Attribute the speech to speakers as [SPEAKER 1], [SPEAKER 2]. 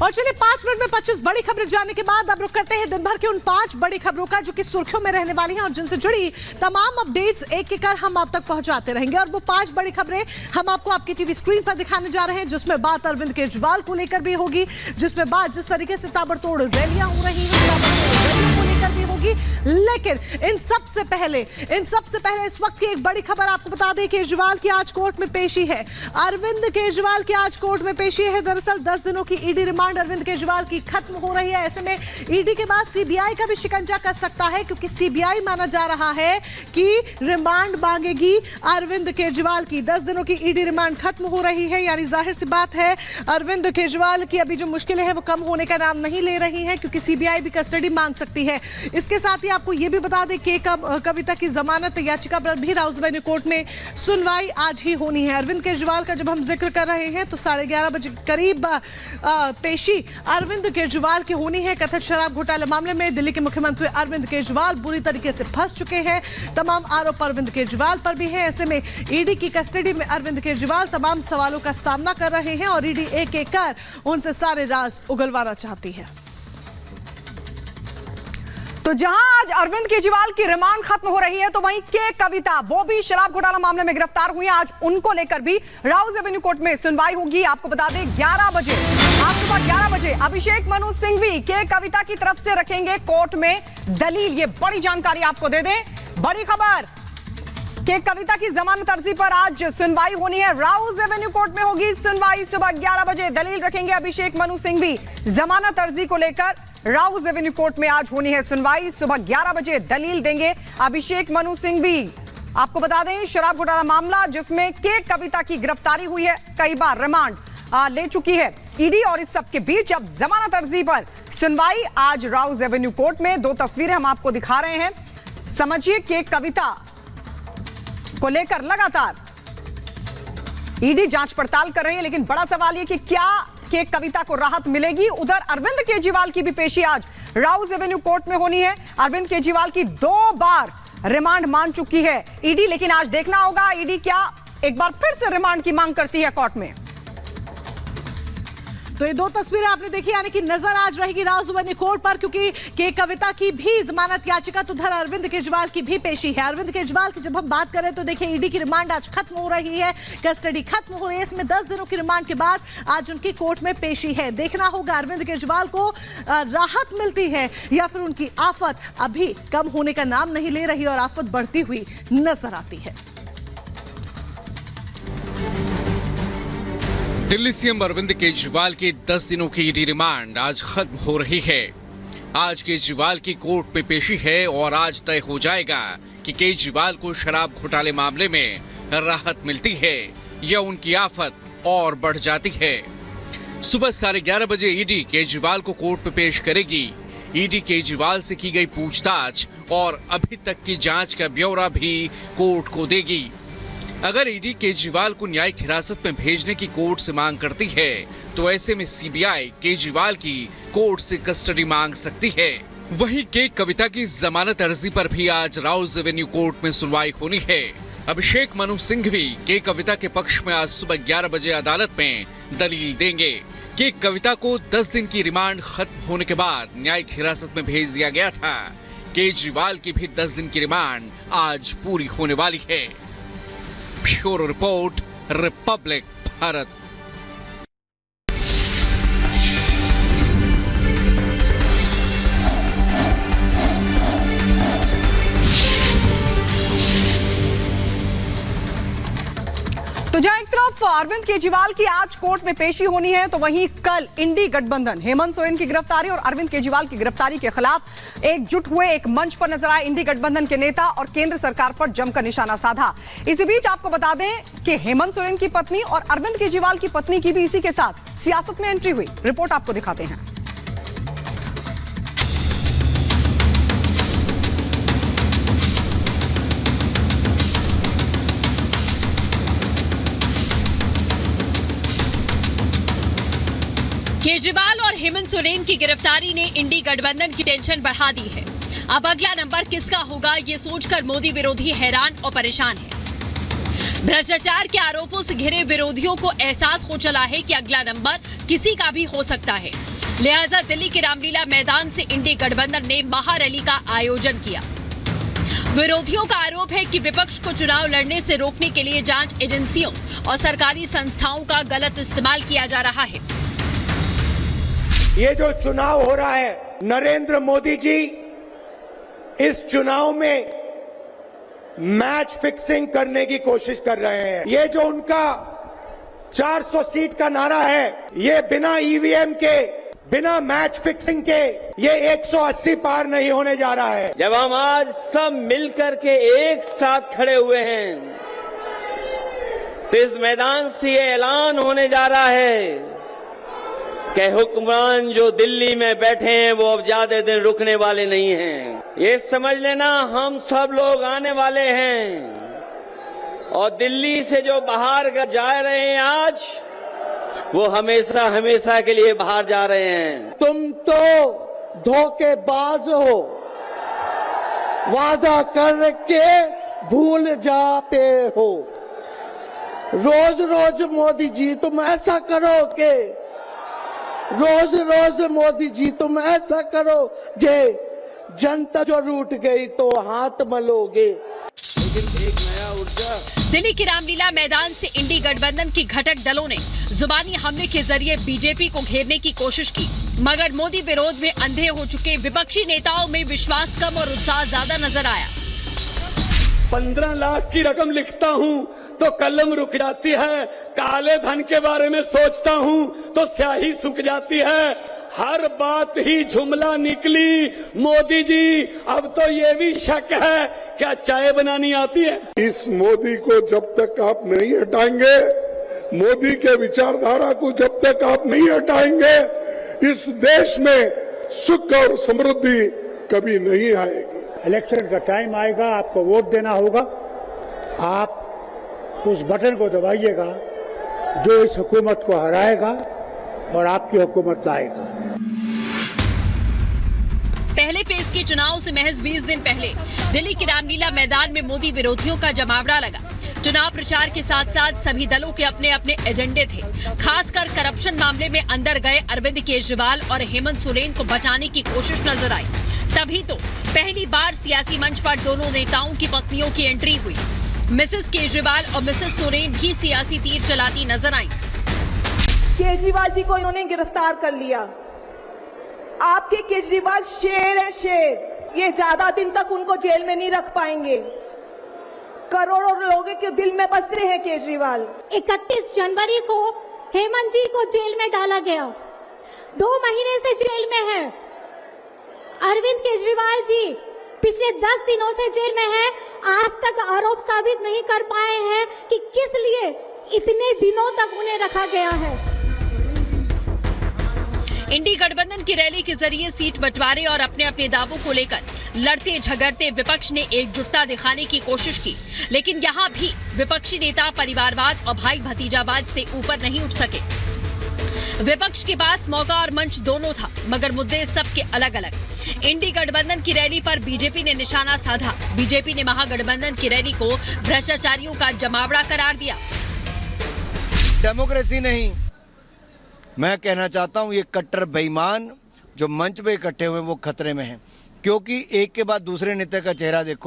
[SPEAKER 1] और चलिए 5 मिनट में 25 बड़ी खबरें जानने के बाद अब रुक करते हैं दिन भर की उन 5 बड़ी खबरों का जो कि सुर्खियों में रहने वाली हैं और जिनसे जुड़ी तमाम अपडेट्स एक एक कर हम आप तक पहुंचाते रहेंगे। और वो 5 बड़ी खबरें हम आपको आपकी टीवी स्क्रीन पर दिखाने जा रहे हैं, जिसमें बात अरविंद केजरीवाल को लेकर भी होगी, जिसमें बात जिस तरीके से ताबड़तोड़ रैलियां हो रही हैं को लेकर भी होगी। लेकिन इन सबसे पहले इस वक्त की एक बड़ी खबर आपको बता दें, केजरीवाल की आज कोर्ट में पेशी है। अरविंद केजरीवाल की आज कोर्ट में पेशी है। दरअसल 10 दिनों की ईडी रिमांड अरविंद केजरीवाल की खत्म हो रही है। ऐसे में ईडी के बाद सीबीआई का भी शिकंजा कस सकता है, क्योंकि सीबीआई माना जा रहा है कि रिमांड मांगेगी अरविंद केजरीवाल की। 10 दिनों की ईडी रिमांड खत्म हो रही है, यानी जाहिर सी बात है अरविंद केजरीवाल की अभी जो मुश्किलें हैं वो कम होने का नाम नहीं ले रही हैं, क्योंकि सीबीआई भी कस्टडी मांग सकती है। इसके साथ ही आपको यह भी बता दें कि कविता की जमानत याचिका पर भी राउज एवेन्यू कोर्ट में सुनवाई आज ही होनी है। अरविंद केजरीवाल का जब हम जिक्र कर रहे हैं तो 11:30 बजे करीब पेशी अरविंद केजरीवाल की होनी है। कथित शराब घोटाले मामले में दिल्ली के मुख्यमंत्री अरविंद केजरीवाल बुरी तरीके से फंस चुके हैं। तमाम आरोप अरविंद केजरीवाल पर भी है। ऐसे में ईडी की कस्टडी में अरविंद केजरीवाल तमाम सवालों का सामना कर रहे हैं और ईडी एक एक कर उनसे सारे राज उगलवाना चाहती है।
[SPEAKER 2] तो जहां आज अरविंद केजरीवाल की रिमांड खत्म हो रही है, तो वहीं के कविता, वो भी शराब घोटाला मामले में गिरफ्तार हुई है। आज उनको लेकर भी राउज एवेन्यू कोर्ट में सुनवाई होगी। आपको बता दें 11 बजे, आज सुबह 11 बजे अभिषेक मनु सिंघवी के कविता की तरफ से रखेंगे कोर्ट में दलील। ये बड़ी जानकारी आपको दे दें, बड़ी खबर के कविता की जमानत अर्जी पर आज सुनवाई होनी है। राउज एवेन्यू कोर्ट में होगी सुनवाई। सुबह 11 बजे दलील रखेंगे अभिषेक मनु सिंघवी। जमानत अर्जी को लेकर राउज एवेन्यू कोर्ट में आज होनी है सुनवाई। सुबह 11 बजे दलील देंगे अभिषेक मनु सिंघवी। आपको बता दें शराब घोटाला मामला जिसमें के कविता की गिरफ्तारी हुई है, कई बार रिमांड ले चुकी है ईडी, और इस सब के बीच अब जमानत अर्जी पर सुनवाई आज राउज एवेन्यू कोर्ट में। 2 तस्वीरें हम आपको दिखा रहे हैं, समझिए के कविता को लेकर लगातार ईडी जांच पड़ताल कर रही है, लेकिन बड़ा सवाल यह कि क्या के कविता को राहत मिलेगी। उधर अरविंद केजरीवाल की भी पेशी आज राउज एवेन्यू कोर्ट में होनी है। अरविंद केजरीवाल की 2 बार रिमांड मांग चुकी है ईडी, लेकिन आज देखना होगा ईडी क्या एक बार फिर से रिमांड की मांग करती है कोर्ट में।
[SPEAKER 1] तो ये 2 तस्वीरें आपने देखी, यानी कि नजर आज रहेगी राउज एवेन्यू कोर्ट पर, क्योंकि के कविता की भी जमानत याचिका, तो उधर अरविंद केजरीवाल की भी पेशी है। अरविंद केजरीवाल की जब हम बात करें तो देखिए ईडी की रिमांड आज खत्म हो रही है, कस्टडी खत्म हो रही है। इसमें 10 दिनों की रिमांड के बाद आज उनकी कोर्ट में पेशी है। देखना होगा अरविंद केजरीवाल को राहत मिलती है या फिर उनकी आफत अभी कम होने का नाम नहीं ले रही और आफत बढ़ती हुई नजर आती है।
[SPEAKER 3] दिल्ली सीएम अरविंद केजरीवाल की 10 दिनों की ईडी रिमांड आज खत्म हो रही है। आज केजरीवाल की कोर्ट में पेशी है और आज तय हो जाएगा कि केजरीवाल को शराब घोटाले मामले में राहत मिलती है या उनकी आफत और बढ़ जाती है। सुबह 11:30 बजे ईडी केजरीवाल को कोर्ट में पेश करेगी। ईडी केजरीवाल से की गई पूछताछ और अभी तक की जांच का ब्यौरा भी कोर्ट को देगी। अगर ईडी केजरीवाल को न्यायिक हिरासत में भेजने की कोर्ट से मांग करती है, तो ऐसे में सीबीआई केजरीवाल की कोर्ट से कस्टडी मांग सकती है। वहीं के कविता की जमानत अर्जी पर भी आज राउज एवेन्यू कोर्ट में सुनवाई होनी है। अभिषेक मनु सिंघवी के कविता के पक्ष में आज सुबह 11 बजे अदालत में दलील देंगे। के कविता को 10 दिन की रिमांड खत्म होने के बाद न्यायिक हिरासत में भेज दिया गया था। केजरीवाल की भी 10 दिन की रिमांड आज पूरी होने वाली है। Bureau report, Republic Bharat.
[SPEAKER 2] तो जहां एक तरफ अरविंद केजरीवाल की आज कोर्ट में पेशी होनी है, तो वहीं कल इंडी गठबंधन हेमंत सोरेन की गिरफ्तारी और अरविंद केजरीवाल की गिरफ्तारी के खिलाफ एकजुट हुए एक मंच पर नजर आए इंडी गठबंधन के नेता और केंद्र सरकार पर जमकर निशाना साधा। इसी बीच आपको बता दें कि हेमंत सोरेन की पत्नी और अरविंद केजरीवाल की पत्नी की भी इसी के साथ सियासत में एंट्री हुई। रिपोर्ट आपको दिखाते हैं।
[SPEAKER 4] केजरीवाल और हेमंत सोरेन की गिरफ्तारी ने इंडी गठबंधन की टेंशन बढ़ा दी है। अब अगला नंबर किसका होगा, ये सोचकर मोदी विरोधी हैरान और परेशान है। भ्रष्टाचार के आरोपों से घिरे विरोधियों को एहसास हो चला है कि अगला नंबर किसी का भी हो सकता है। लिहाजा दिल्ली के रामलीला मैदान से इंडी गठबंधन ने महारैली का आयोजन किया। विरोधियों का आरोप है कि विपक्ष को चुनाव लड़ने से रोकने के लिए जांच एजेंसियों और सरकारी संस्थाओं का गलत इस्तेमाल किया जा रहा है।
[SPEAKER 5] ये जो चुनाव हो रहा है, नरेंद्र मोदी जी इस चुनाव में मैच फिक्सिंग करने की कोशिश कर रहे हैं। ये जो उनका 400 सीट का नारा है, ये बिना ईवीएम के, बिना मैच फिक्सिंग के ये 180 पार नहीं होने जा रहा है।
[SPEAKER 6] जब हम आज सब मिलकर के एक साथ खड़े हुए हैं तो इस मैदान से ये ऐलान होने जा रहा है कि हुक्मरान जो दिल्ली में बैठे हैं वो अब ज्यादा दिन रुकने वाले नहीं हैं। ये समझ लेना, हम सब लोग आने वाले हैं और दिल्ली से जो बाहर जा रहे हैं आज, वो हमेशा हमेशा के लिए बाहर जा रहे हैं।
[SPEAKER 7] तुम तो धोखेबाज हो, वादा करके भूल जाते हो। रोज रोज मोदी जी तुम ऐसा करोगे, रोज रोज मोदी जी तुम ऐसा करोगे, जनता जो रूठ गई तो हाथ मलोगे।
[SPEAKER 6] लेकिन एक नया ऊर्जा
[SPEAKER 4] दिल्ली के रामलीला मैदान से इंडी गठबंधन की घटक दलों ने जुबानी हमले के जरिए बीजेपी को घेरने की कोशिश की, मगर मोदी विरोध में अंधे हो चुके विपक्षी नेताओं में विश्वास कम और उत्साह ज्यादा नजर आया।
[SPEAKER 8] 15 लाख की रकम लिखता हूँ तो कलम रुक जाती है, काले धन के बारे में सोचता हूँ तो स्याही सूख जाती है। हर बात ही जुमला निकली। मोदी जी, अब तो ये भी शक है, क्या चाय बनानी आती है?
[SPEAKER 9] इस मोदी को जब तक आप नहीं हटाएंगे, मोदी के विचारधारा को जब तक आप नहीं हटाएंगे, इस देश में सुख और समृद्धि कभी नहीं आएगी।
[SPEAKER 10] इलेक्शन का टाइम आएगा, आपको वोट देना होगा। आप उस बटन को दबाइएगा जो इस हुकूमत को हराएगा और आपकी हुकूमत लाएगा।
[SPEAKER 4] पहले फेज के चुनाव से महज 20 दिन पहले दिल्ली के रामलीला मैदान में मोदी विरोधियों का जमावड़ा लगा। चुनाव प्रचार के साथ साथ सभी दलों के अपने अपने एजेंडे थे। खासकर करप्शन मामले में अंदर गए अरविंद केजरीवाल और हेमंत सोरेन को बचाने की कोशिश नजर आई। तभी तो पहली बार सियासी मंच पर दोनों नेताओं की पत्नियों की एंट्री हुई। मिसेस केजरीवाल और मिसेस सोरेन भी सियासी तीर चलाती नजर आई।
[SPEAKER 11] केजरीवाल जी को इन्होंने गिरफ्तार कर लिया। आपके केजरीवाल शेर है, शेर। ये ज्यादा दिन तक उनको जेल में नहीं रख पाएंगे। करोड़ों लोगों के दिल में बस रहे हैं केजरीवाल।
[SPEAKER 12] 31 जनवरी को हेमंत जी को जेल में डाला गया, 2 महीने से जेल में है। अरविंद केजरीवाल जी पिछले 10 दिनों से जेल में है। आज तक आरोप साबित नहीं कर पाए हैं कि किस लिए इतने दिनों तक उन्हें रखा गया है।
[SPEAKER 4] इंडी गठबंधन की रैली के जरिए सीट बंटवारे और अपने अपने दावों को लेकर लड़ते झगड़ते विपक्ष ने एकजुटता दिखाने की कोशिश की, लेकिन यहाँ भी विपक्षी नेता परिवारवाद और भाई भतीजावाद से ऊपर नहीं उठ सके। विपक्ष के पास मौका और मंच दोनों था, मगर मुद्दे सबके अलग अलग। इंडी गठबंधन की रैली पर बीजेपी ने निशाना साधा। बीजेपी ने महागठबंधन की रैली को भ्रष्टाचारियों का जमावड़ा करार दिया।
[SPEAKER 7] डेमोक्रेसी नहीं, मैं कहना चाहता हूं ये कट्टर बेईमान जो मंच पे इकट्ठे हुए वो खतरे में हैं, क्योंकि एक के बाद दूसरे नेता का चेहरा देखो।